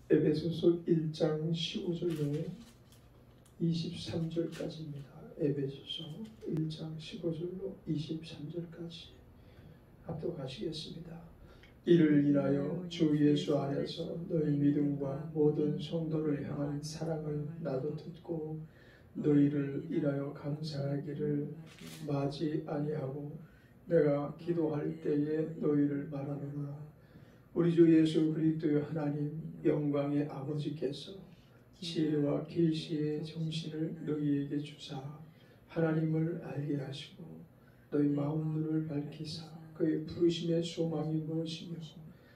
에베소서 1장 15절로 23절까지입니다. 에베소서 1장 15절로 23절까지 합독하시겠습니다. 이를 인하여 주 예수 안에서 너희 믿음과 모든 성도를 향한 사랑을 나도 듣고 너희를 인하여 감사하기를 마지 아니하고 내가 기도할 때에 너희를 말하노라. 우리 주 예수 그리스도의 하나님 영광의 아버지께서 지혜와 계시의 정신을 너희에게 주사 하나님을 알게 하시고 너희 마음 눈을 밝히사 그의 부르심의 소망이 무엇이며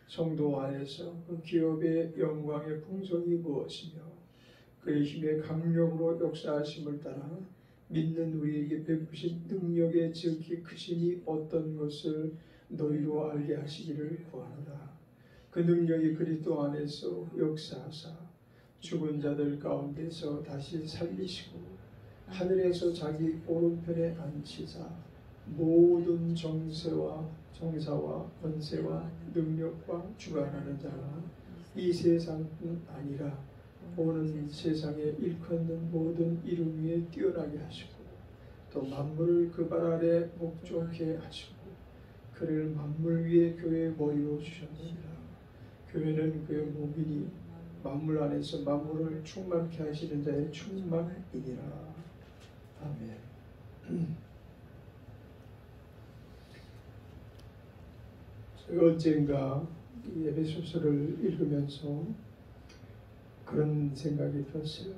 성도 안에서 그 기업의 영광의 풍성이 무엇이며 그의 힘의 강력으로 역사하심을 따라 믿는 우리에게 베푸신 능력의 지극히 크심이 어떤 것을 너희로 알게 하시기를 구하노라. 그 능력이 그리스도 안에서 역사하사 죽은 자들 가운데서 다시 살리시고 하늘에서 자기 오른편에 앉히사 모든 정세와 정사와 권세와 능력과 주관하는 자와 이 세상뿐 아니라 오는 세상에 일컫는 모든 이름 위에 뛰어나게 하시고 또 만물을 그 발 아래 목족케 하시고 그를 만물 위에 교회의 머리로 주셨느니라. 교회는 그의 몸이니 만물 안에서 만물을 충만케 하시는 자의 충만이니라. 아멘. 언젠가 이 에베소서를 읽으면서 그런 생각이 들었어요.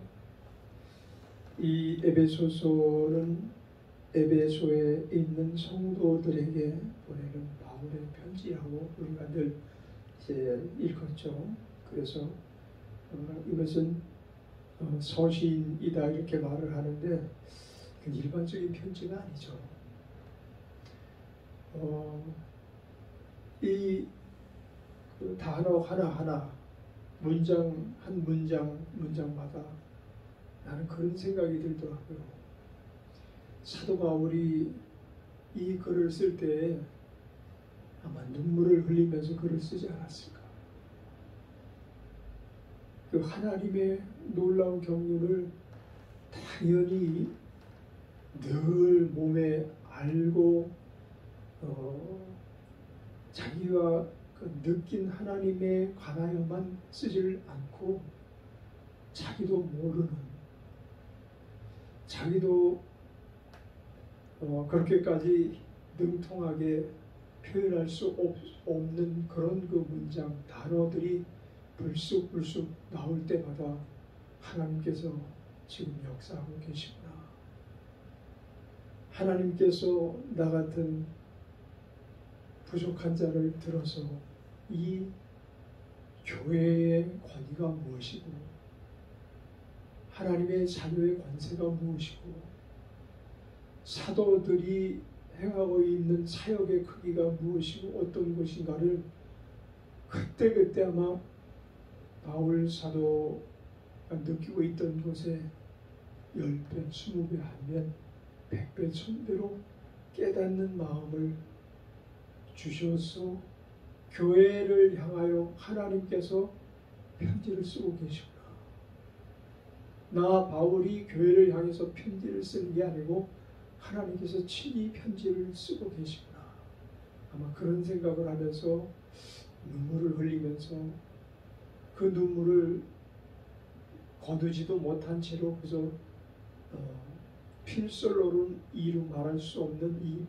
이 에베소서는 에베소에 있는 성도들에게 보내는 바울의 편지라고 우리가 늘 이제 읽었죠. 그래서 이것은 서신이다 이렇게 말을 하는데 일반적인 편지가 아니죠. 이 그 단어 하나하나 문장 한 문장마다 나는 그런 생각이 들더라고요. 사도 바울이 이 글을 쓸 때 아마 눈물을 흘리면서 글을 쓰지 않았을까. 그 하나님의 놀라운 경륜을 당연히 늘 몸에 알고 자기가 그 느낀 하나님에 관하여만 쓰지를 않고 자기도 모르는 자기도 그렇게까지 능통하게 표현할 수 없는 그런 그 문장 단어들이 불쑥불쑥 나올 때마다 하나님께서 지금 역사하고 계시구나. 하나님께서 나 같은 부족한 자를 들어서 이 교회의 권위가 무엇이고 하나님의 자녀의 권세가 무엇이고 사도들이 행하고 있는 사역의 크기가 무엇이고 어떤 것인가를 그때 아마 바울 사도가 느끼고 있던 것에 10배, 20배 하면 100배, 1000배로 깨닫는 마음을 주셔서 교회를 향하여 하나님께서 편지를 쓰고 계시구나. 나 바울이 교회를 향해서 편지를 쓰는 게 아니고 하나님께서 친히 편지를 쓰고 계시구나. 아마 그런 생각을 하면서 눈물을 흘리면서 그 눈물을 거두지도 못한 채로 그저 필설로는 이루 말할 수 없는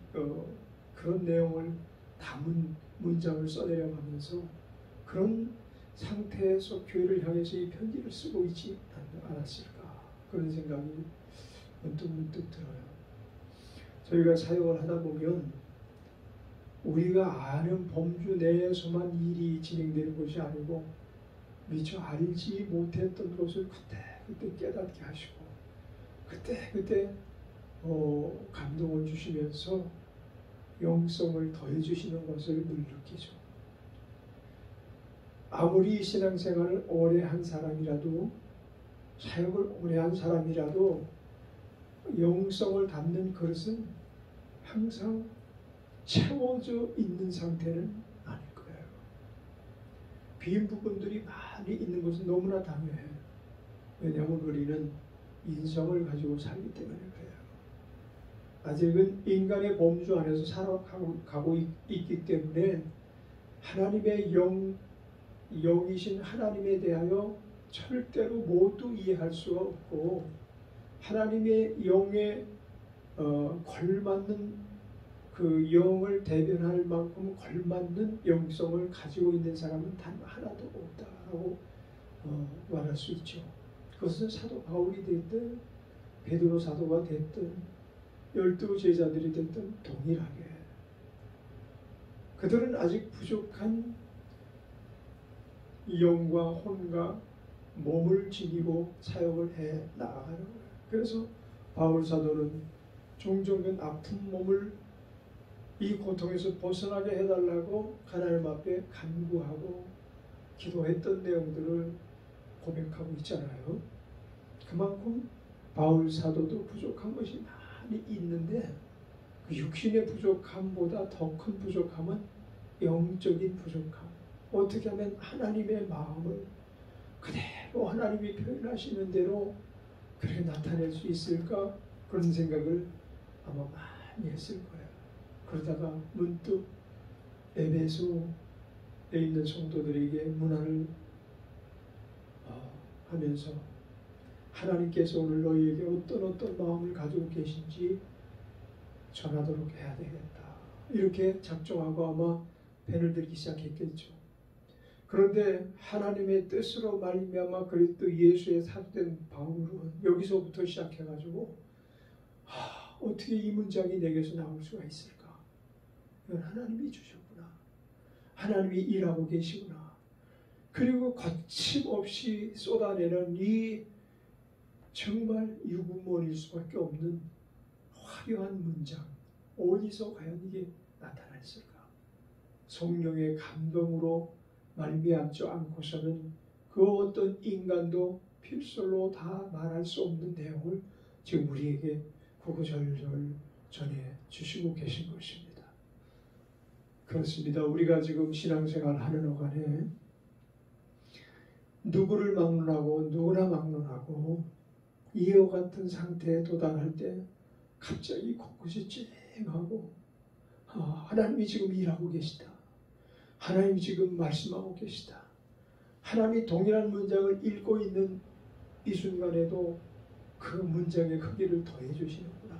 그런 내용을 담은 문장을 써내려가면서 그런 상태에서 교회를 향해서 이 편지를 쓰고 있지 않았을까 그런 생각이 문득 들어요. 저희가 사역을 하다 보면 우리가 아는 범주 내에서만 일이 진행되는 것이 아니고 미처 알지 못했던 것을 그때 깨닫게 하시고 그때 감동을 주시면서 영성을 더해 주시는 것을 늘 느끼죠. 아무리 신앙생활을 오래 한 사람이라도 사역을 오래 한 사람이라도 영성을 담는 그릇은 항상 채워져 있는 상태는 아닐 거예요. 빈 부분들이 많이 있는 것은 너무나 당연해요. 왜냐하면 우리는 인성을 가지고 살기 때문에 그래요. 아직은 인간의 범주 안에서 살아가고 있기 때문에 하나님의 영이신 하나님에 대하여 절대로 모두 이해할 수가 없고, 하나님의 영에 걸맞는 그 영을 대변할 만큼 걸맞는 영성을 가지고 있는 사람은 단 하나도 없다라고 말할 수 있죠. 그것은 사도 바울이 됐든 베드로 사도가 됐든 12 제자들이 됐든 동일하게 그들은 아직 부족한 영과 혼과 몸을 지니고 사역을 해 나아가는 거예요. 그래서 바울 사도는 종종 아픈 몸을 이 고통에서 벗어나게 해달라고 하나님 앞에 간구하고 기도했던 내용들을 고백하고 있잖아요. 그만큼 바울 사도도 부족한 것이 많이 있는데 그 육신의 부족함보다 더 큰 부족함은 영적인 부족함. 어떻게 하면 하나님의 마음을 그대로 하나님이 표현하시는 대로 그렇게 나타낼 수 있을까? 그런 생각을 아마 많이 했을 거예요. 그러다가 문득 에베소에 있는 성도들에게 문안을 하면서 하나님께서 오늘 너희에게 어떤 마음을 가지고 계신지 전하도록 해야 되겠다. 이렇게 작정하고 아마 펜을 들기 시작했겠죠. 그런데 하나님의 뜻으로 말미암아 그리스도 예수의 사도된 바울은 여기서부터 시작해가지고 어떻게 이 문장이 내게서 나올 수가 있을까? 이건 하나님이 주셨구나. 하나님이 일하고 계시구나. 그리고 거침없이 쏟아내는 이 정말 유구무원일 수밖에 없는 화려한 문장, 어디서 과연 이게 나타났을까? 성령의 감동으로 말미암지 않고서는 그 어떤 인간도 필설로 다 말할 수 없는 내용을 지금 우리에게 구구절절 전해 주시고 계신 것입니다. 그렇습니다. 우리가 지금 신앙생활 하는 어간에 누구를 막론하고 누구나 막론하고 이와 같은 상태에 도달할 때 갑자기 곳곳이 찡하고 하나님이 지금 일하고 계시다. 하나님이 지금 말씀하고 계시다. 하나님이 동일한 문장을 읽고 있는 이 순간에도 그 문장의 크기를 더해 주시는구나.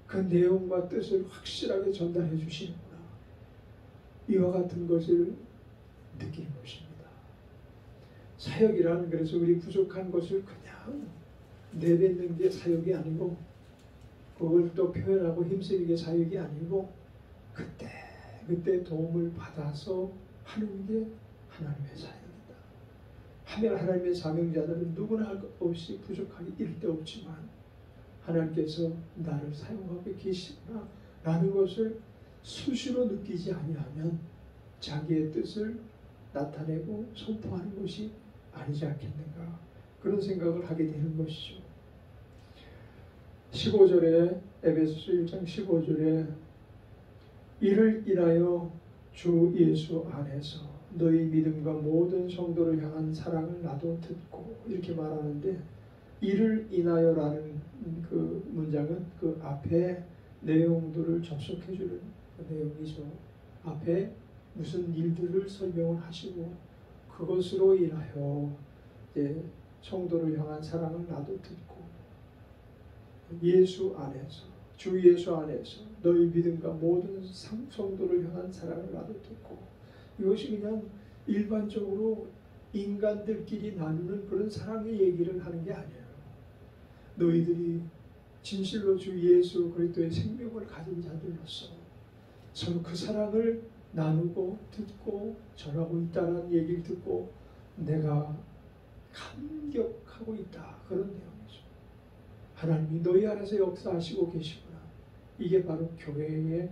그 내용과 뜻을 확실하게 전달해 주시는구나. 이와 같은 것을 느끼는 것입니다. 사역이라는 그래서 우리 부족한 것을 그냥 내뱉는 게 사역이 아니고 그걸 또 표현하고 힘쓰는 게 사역이 아니고 그때 도움을 받아서 하는 게 하나님의 사역이다. 하면 하나님의 사명자들은 누구나 할 것 없이 부족하기 일도 없지만 하나님께서 나를 사용하고 계시구나 라는 것을 수시로 느끼지 아니하면 자기의 뜻을 나타내고 선포하는 것이 아니지 않겠는가, 그런 생각을 하게 되는 것이죠. 15절에 에베소서 1장 15절에 이를 인하여 주 예수 안에서 너희 믿음과 모든 성도를 향한 사랑을 나도 듣고, 이렇게 말하는데 이를 인하여라는 그 문장은 그 앞에 내용들을 접속해주는 그 내용이죠. 앞에 무슨 일들을 설명을 하시고 그것으로 인하여 이제 성도를 향한 사랑을 나도 듣고, 예수 안에서, 주 예수 안에서 너희 믿음과 모든 성도를 향한 사랑을 나도 듣고, 이것이 그냥 일반적으로 인간들끼리 나누는 그런 사랑의 얘기를 하는 게 아니에요. 너희들이 진실로 주 예수 그리스도의 생명을 가진 자들로서 서로 그 사랑을 나누고 듣고 전하고 있다는 얘기를 듣고 내가 감격하고 있다, 그런 내용이죠. 하나님이 너희 안에서 역사하시고 계시구나. 이게 바로 교회의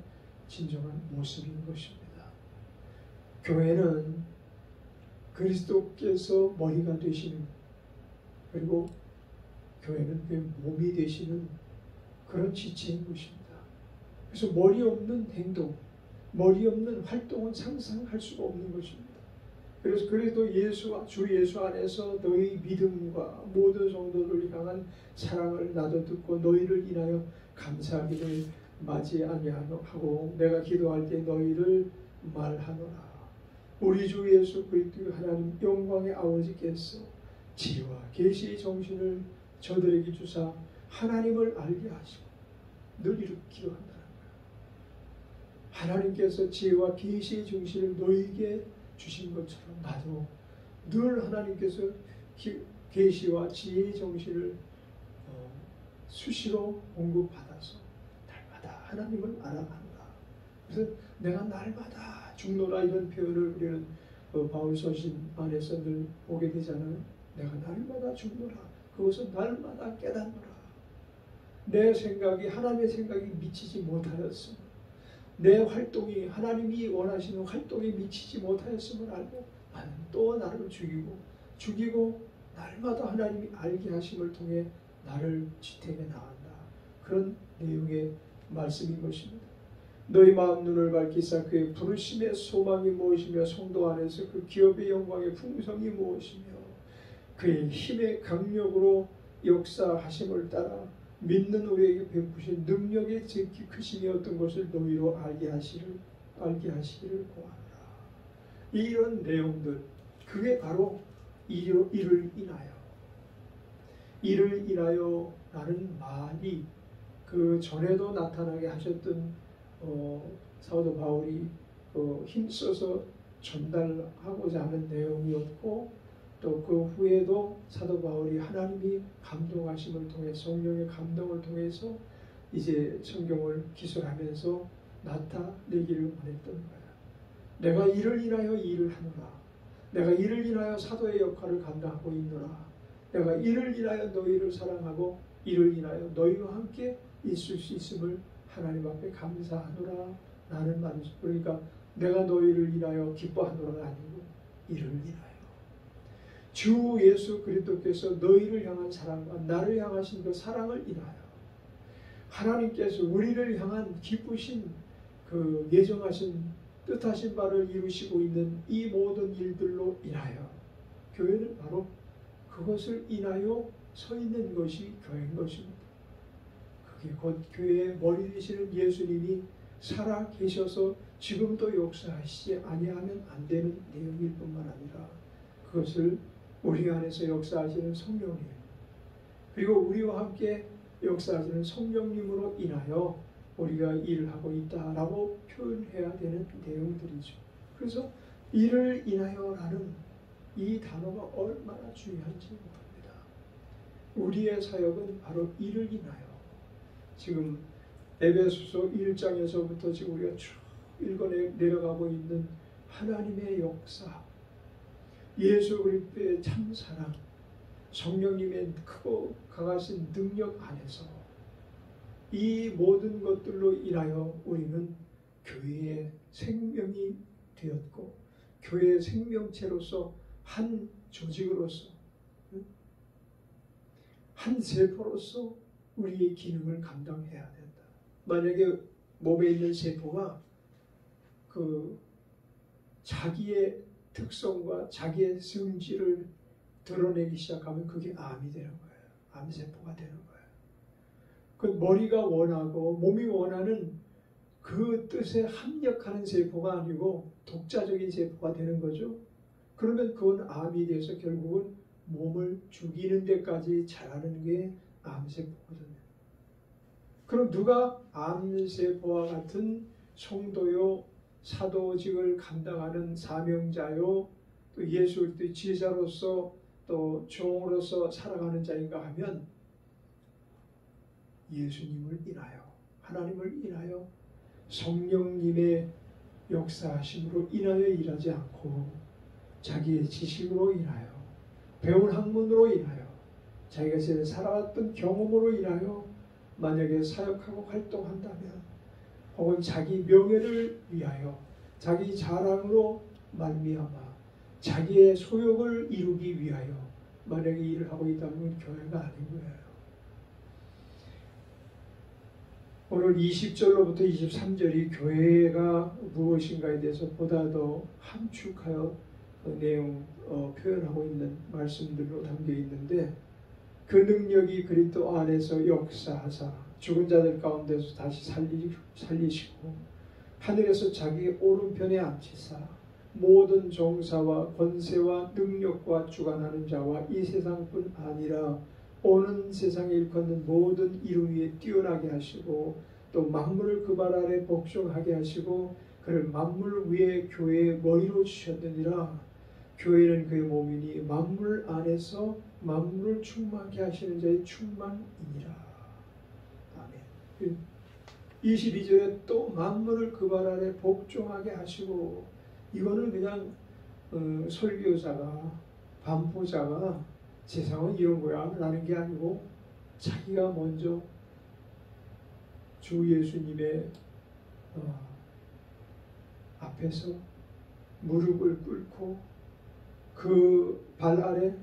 진정한 모습인 것입니다. 교회는 그리스도께서 머리가 되시는, 그리고 교회는 그 몸이 되시는 그런 지체인 것입니다. 그래서 머리 없는 행동, 머리 없는 활동은 상상할 수가 없는 것입니다. 그래서 그래도 주 예수 안에서 너희 믿음과 모든 성도들 향한 사랑을 나도 듣고 너희를 인하여 감사하기를 마지 아니하고 내가 기도할 때 너희를 말하노라. 우리 주 예수 그리스도 하나님 영광의 아버지께서 지혜와 계시의 정신을 저들에게 주사 하나님을 알게 하시고 늘 이렇게 기도한다는 거예요. 하나님께서 지혜와 계시의 정신을 너희에게 주신 것처럼 나도 늘 하나님께서 계시와 지혜의 정신을 수시로 공급받아서 날마다 하나님을 알아가노라. 그래서 내가 날마다 죽노라 이런 표현을 우리는 바울 서신 안에서 늘 보게 되잖아요. 내가 날마다 죽노라. 그것은 날마다 깨닫노라. 내 생각이 하나님의 생각이 미치지 못하였으므로 내 활동이 하나님이 원하시는 활동에 미치지 못하였음을 알고 나는 또 나를 죽이고 날마다 하나님이 알게 하심을 통해 나를 지탱해 나간다. 그런 내용의 말씀인 것입니다. 너희 마음 눈을 밝히사 그의 부르심의 소망이 무엇이며 성도 안에서 그 기업의 영광의 풍성이 무엇이며 그의 힘의 강력으로 역사하심을 따라 믿는 우리에게 베푸신 능력의 지극히 크심이 어떤 것을 너희로 알게 하시기를 구하노라. 이런 내용들 그게 바로 이를 인하여 라는 말이 그 전에도 나타나게 하셨던 사도 바울이 힘써서 전달하고자 하는 내용이었고 또 그 후에도 사도 바울이 하나님이 감동하심을 통해 성령의 감동을 통해서 이제 성경을 기술하면서 나타내기를 원했던 거야. 내가 이를 인하여 일을 하노라. 내가 이를 인하여 사도의 역할을 감당하고 있노라. 내가 이를 인하여 너희를 사랑하고 이를 인하여 너희와 함께 있을 수 있음을 하나님 앞에 감사하노라 라는 말이죠. 그러니까 내가 너희를 인하여 기뻐하노라가 아니고 이를 인하여 주 예수 그리스도께서 너희를 향한 사랑과 나를 향하신 그 사랑을 인하여 하나님께서 우리를 향한 기쁘신 그 예정하신 뜻하신 바를 이루시고 있는 이 모든 일들로 인하여 교회는 바로 그것을 인하여 서 있는 것이 교회인 것입니다. 그게 곧 교회의 머리 되시는 예수님이 살아 계셔서 지금도 역사하시지 아니하면 안 되는 내용일 뿐만 아니라 그것을 우리 안에서 역사하시는 성령님 그리고 우리와 함께 역사하시는 성령님으로 인하여 우리가 일을 하고 있다라고 표현해야 되는 내용들이죠. 그래서 이를 인하여라는 이 단어가 얼마나 중요한지 모릅니다. 우리의 사역은 바로 이를 인하여 지금 에베소서 1장에서부터 지금 우리가 쭉 읽어 내려가고 있는 하나님의 역사 예수 그리스도의 참사랑 성령님의 크고 강하신 능력 안에서 이 모든 것들로 인하여 우리는 교회의 생명이 되었고 교회의 생명체로서 한 조직으로서 한 세포로서 우리의 기능을 감당해야 된다. 만약에 몸에 있는 세포가 그 자기의 특성과 자기의 성질을 드러내기 시작하면 그게 암이 되는 거예요. 암세포가 되는 거예요. 그 머리가 원하고 몸이 원하는 그 뜻에 합력하는 세포가 아니고 독자적인 세포가 되는 거죠. 그러면 그건 암이 돼서 결국은 몸을 죽이는 데까지 자라는 게 암세포거든요. 그럼 누가 암세포와 같은 성도요 사도직을 감당하는 사명자요 또 예수 그리스도의 제자로서 또 종으로서 살아가는 자인가 하면 예수님을 인하여 하나님을 인하여 성령님의 역사하심으로 인하여 일하지 않고 자기의 지식으로 인하여 배운 학문으로 인하여 자기가 살아왔던 경험으로 인하여 만약에 사역하고 활동한다면 혹은 자기 명예를 위하여 자기 자랑으로 말미암아 자기의 소욕을 이루기 위하여 만약에 일을 하고 있다면 교회가 아닌 거예요. 오늘 20절로부터 23절이 교회가 무엇인가에 대해서 보다 더 함축하여 내용 표현하고 있는 말씀들로 담겨 있는데 그 능력이 그리스도 안에서 역사하사 죽은 자들 가운데서 다시 살리시고 하늘에서 자기 오른편에 앉히사 모든 정사와 권세와 능력과 주관하는 자와 이 세상뿐 아니라 오는 세상에 일컫는 모든 이름 위에 뛰어나게 하시고 또 만물을 그 발 아래 복종하게 하시고 그를 만물 위에 교회의 머리로 주셨느니라. 교회는 그의 몸이니 만물 안에서 만물을 충만케 하시는 자의 충만이니라. 아멘. 22절에 또 만물을 그 발 아래 복종하게 하시고, 이거는 그냥 설교자가 반포자가 세상은 이런 거야 라는 게 아니고 자기가 먼저 주 예수님의 앞에서 무릎을 꿇고 그 발 아래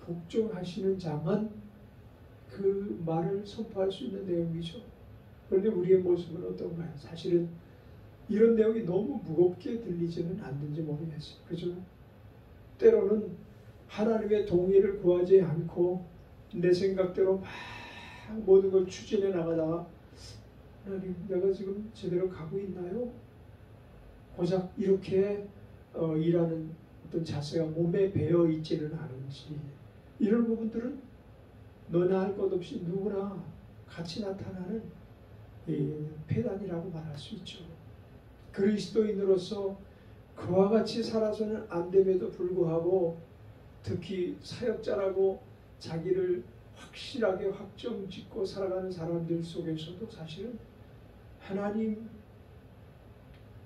복종하시는 자만 그 말을 선포할 수 있는 내용이죠. 그런데 우리의 모습은 어떤가요? 사실은 이런 내용이 너무 무겁게 들리지는 않는지 모르겠어요. 그죠? 때로는 하나님의 동의를 구하지 않고 내 생각대로 막 모든 걸 추진해 나가다가 하나님, 내가 지금 제대로 가고 있나요? 고작 이렇게 일하는 어떤 자세가 몸에 배어 있지는 않은지, 이런 부분들은 너나 할 것 없이 누구나 같이 나타나는 폐단이라고 말할 수 있죠. 그리스도인으로서 그와 같이 살아서는 안 됨에도 불구하고 특히 사역자라고 자기를 확실하게 확정짓고 살아가는 사람들 속에서도 사실은 하나님,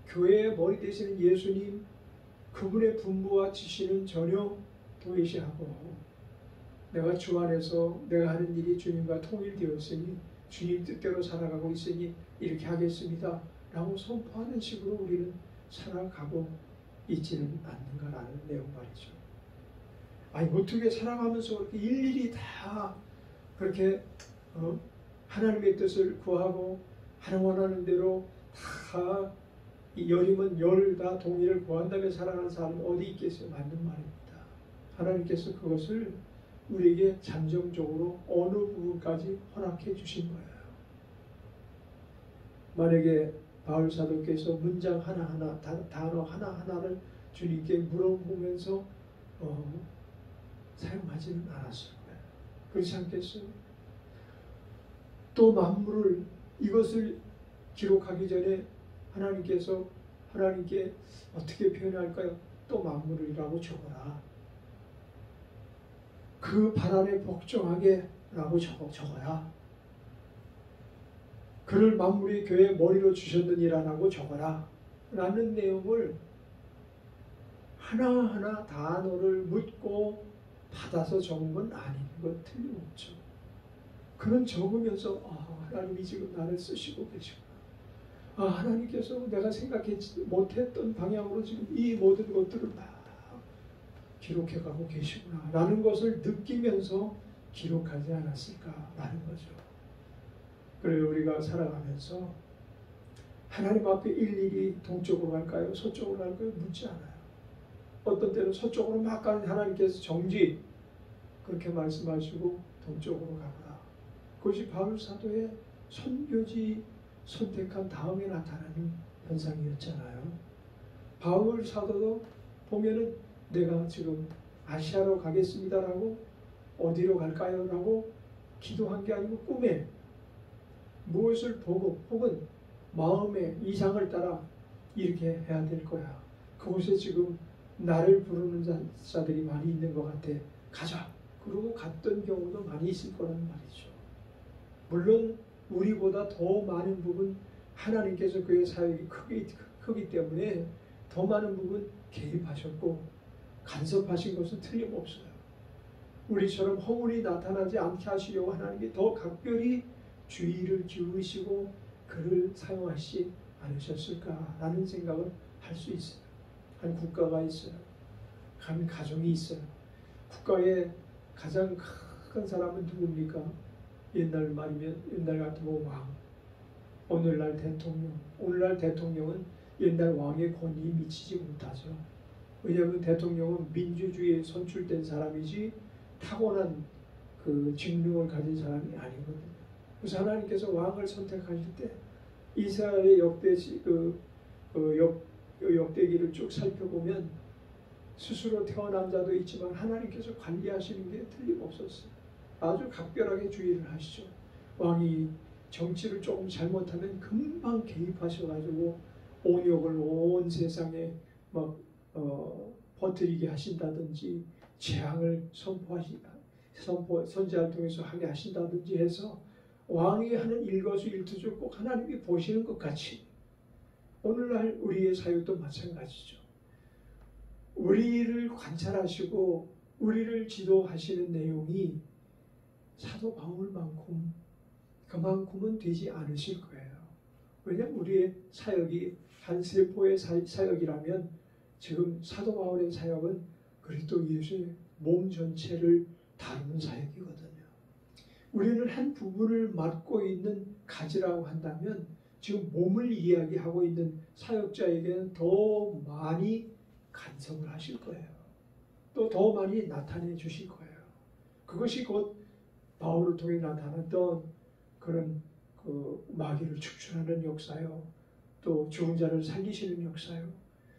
교회의 머리 되시는 예수님, 그분의 분부와 지시는 전혀 도외시하고 내가 주 안에서 내가 하는 일이 주님과 통일되었으니 주님 뜻대로 살아가고 있으니 이렇게 하겠습니다 라고 선포하는 식으로 우리는 살아가고 있지는 않는가라는 내용 말이죠. 아니, 어떻게 살아가면서 그렇게 일일이 다 그렇게 하나님의 뜻을 구하고 하나님 원하는 대로 다 열이면 열 다 동의를 구한 다음에 살아가는 사람은 어디 있겠어요? 맞는 말입니다. 하나님께서 그것을 우리에게 잠정적으로 어느 부분까지 허락해 주신 거예요. 만약에 바울 사도께서 문장 하나하나, 단어 하나하나를 주님께 물어보면서 사용하지는 않았을 거예요. 그렇지 않겠어요? 또 만물을, 이것을 기록하기 전에 하나님께 어떻게 표현할까요? 또 만물이라고 적어라. 그 발 아래 복종하게 라고 적어라. 그를 만물의 교회의 머리로 주셨느니라라고 적어라 라는 내용을 하나하나 단어를 묻고 받아서 적은 건 아닌 것 틀림없죠. 그는 적으면서 하나님이 지금 나를 쓰시고 계시구나. 하나님께서 내가 생각하지 못했던 방향으로 지금 이 모든 것들을 막 기록해가고 계시구나 라는 것을 느끼면서 기록하지 않았을까라는 거죠. 그래서 우리가 살아가면서 하나님 앞에 일일이 동쪽으로 갈까요? 서쪽으로 갈까요? 묻지 않아요. 어떤 때는 서쪽으로 막 가는 하나님께서 정지 그렇게 말씀하시고 동쪽으로 가거라. 그것이 바울 사도의 선교지 선택한 다음에 나타나는 현상이었잖아요. 바울 사도도 보면은 내가 지금 아시아로 가겠습니다라고 어디로 갈까요? 라고 기도한 게 아니고 꿈에 무엇을 보고 혹은 마음의 이상을 따라 이렇게 해야 될 거야. 그곳에 지금 나를 부르는 자들이 많이 있는 것 같아. 가자. 그러고 갔던 경우도 많이 있을 거라는 말이죠. 물론 우리보다 더 많은 부분 하나님께서 그의 사역이 크기 때문에 더 많은 부분 개입하셨고 간섭하신 것은 틀림없어요. 우리처럼 허물이 나타나지 않게 하시려고 하나님이 더 각별히 주의를 기울이시고 그를 사용하시지 않으셨을까라는 생각을 할 수 있어요. 한 국가가 있어요. 한 가정이 있어요. 국가의 가장 큰 사람은 누굽니까? 옛날 같으면 왕, 오늘날 대통령. 오늘날 대통령은 옛날 왕의 권위에 미치지 못하죠. 왜냐하면 대통령은 민주주의에 선출된 사람이지 타고난 그 직능을 가진 사람이 아니거든요. 그래서 하나님께서 왕을 선택하실 때 이스라엘의 역대기를 쭉 살펴보면 스스로 태어난 자도 있지만 하나님께서 관리하시는 게 틀림없었어요. 아주 각별하게 주의를 하시죠. 왕이 정치를 조금 잘못하면 금방 개입하셔가지고 온역을 온 세상에 막 퍼뜨리게 하신다든지 재앙을 선지자를 통해서 하게 하신다든지 해서 왕이 하는 일거수일투족 꼭 하나님이 보시는 것 같이 오늘날 우리의 사역도 마찬가지죠. 우리를 관찰하시고 우리를 지도하시는 내용이 사도 그만큼은 되지 않으실 거예요. 왜냐하면 우리의 사역이 한 세포의 사역이라면 지금 사도 바울의 사역은 그리스도 예수의 몸 전체를 다루는 사역이거든요. 우리는 한 부분을 맡고 있는 가지라고 한다면 지금 몸을 이야기하고 있는 사역자에게는 더 많이 간섭을 하실 거예요. 또 더 많이 나타내 주실 거예요. 그것이 곧 바울을 통해 나타났던 그런 그 마귀를 축출하는 역사요. 또 죽은 자를 살리시는 역사요.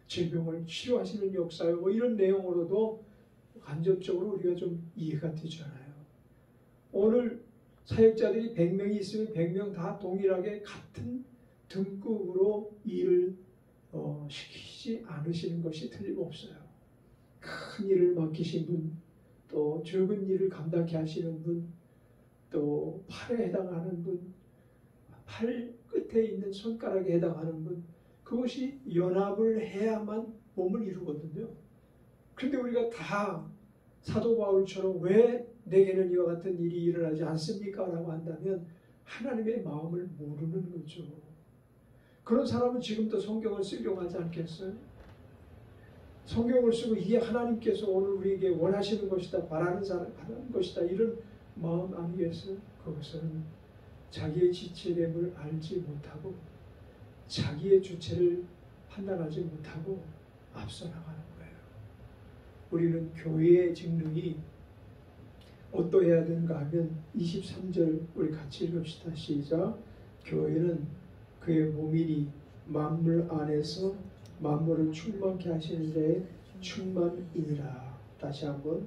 질병을 치료하시는 역사요. 뭐 이런 내용으로도 간접적으로 우리가 좀 이해가 되잖아요. 오늘 사역자들이 100명이 있으면 100명 다 동일하게 같은 등급으로 일을 시키지 않으시는 것이 틀림없어요. 큰 일을 맡기신 분, 또 적은 일을 감당케 하시는 분, 또 팔에 해당하는 분, 팔 끝에 있는 손가락에 해당하는 분, 그것이 연합을 해야만 몸을 이루거든요. 그런데 우리가 다 사도 바울처럼 왜 내게는 이와 같은 일이 일어나지 않습니까? 라고 한다면 하나님의 마음을 모르는 거죠. 그런 사람은 지금도 성경을 쓰려고 하지 않겠어요? 성경을 쓰고 이게 하나님께서 오늘 우리에게 원하시는 것이다, 바라는 것이다, 이런 마음 아니겠어요? 그것은 자기의 지체됨을 알지 못하고 자기의 주체를 판단하지 못하고 앞서 나가는 거예요. 우리는 교회의 직능이 어떠해야 되는가 하면 23절 우리 같이 읽읍시다. 시작. 교회는 그의 몸이니 만물 안에서 만물을 충만케 하시는 자의 충만이니라. 다시 한번.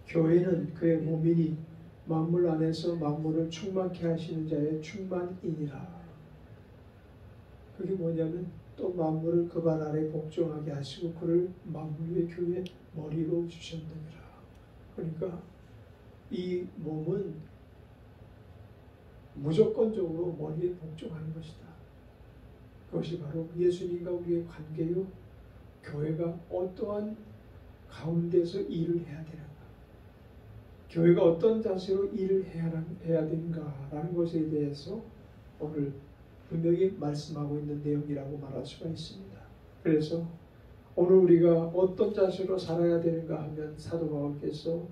교회는 그의 몸이니 만물 안에서 만물을 충만케 하시는 자의 충만이니라. 그게 뭐냐면 또 만물을 그 발 아래 복종하게 하시고 그를 만물 위의 교회의 머리로 주셨느니라. 그러니까 이 몸은 무조건적으로 머리에 복종하는 것이다. 그것이 바로 예수님과 우리의 관계요. 교회가 어떠한 가운데서 일을 해야 되는가, 교회가 어떤 자세로 일을 해야 되는가라는 것에 대해서 오늘 분명히 말씀하고 있는 내용이라고 말할 수가 있습니다. 그래서 오늘 우리가 어떤 자세로 살아야 되는가 하면 사도 바울께서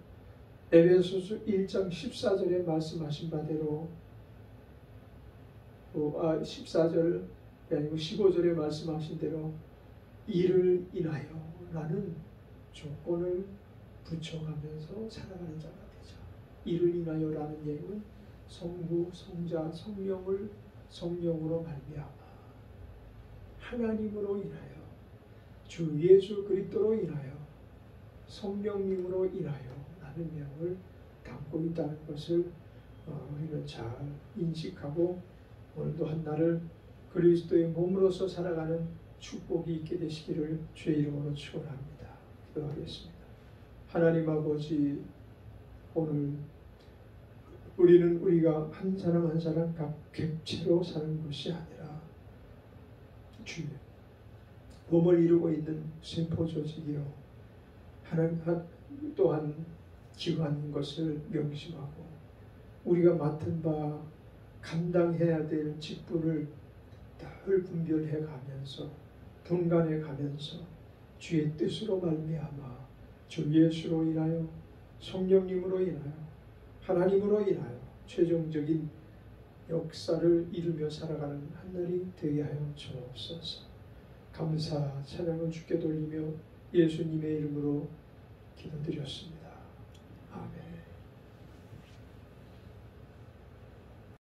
에베소서 1장 14절에 말씀하신 바대로 14절 아니고 15절에 말씀하신 대로 이를 인하여 라는 조건을 붙여가면서 살아가는 자가 되죠. 이를 인하여 라는 얘기는 성부, 성자, 성령으로 말미암아 하나님으로 인하여 주 예수 그리스도로 인하여 성령님으로 인하여 라는 내용을 담고 있다는 것을 우리는 잘 인식하고 오늘도 한 날을 그리스도의 몸으로서 살아가는 축복이 있게 되시기를 주의 이름으로 축원합니다. 기도하겠습니다. 하나님 아버지, 오늘 우리는 우리가 한 사람 한 사람 각 객체로 사는 것이 아니라 주의 몸을 이루고 있는 세포 조직이요 하나님 또한 기관인 것을 명심하고 우리가 맡은 바 감당해야 될 직분을 늘 분별해 가면서 분간해 가면서 주의 뜻으로 말미암아 주 예수로 인하여 성령님으로 인하여 하나님으로 인하여 최종적인 역사를 이루며 살아가는 한 날이 되게 하여 주옵소서. 감사 찬양을 주께 돌리며 예수님의 이름으로 기도드렸습니다.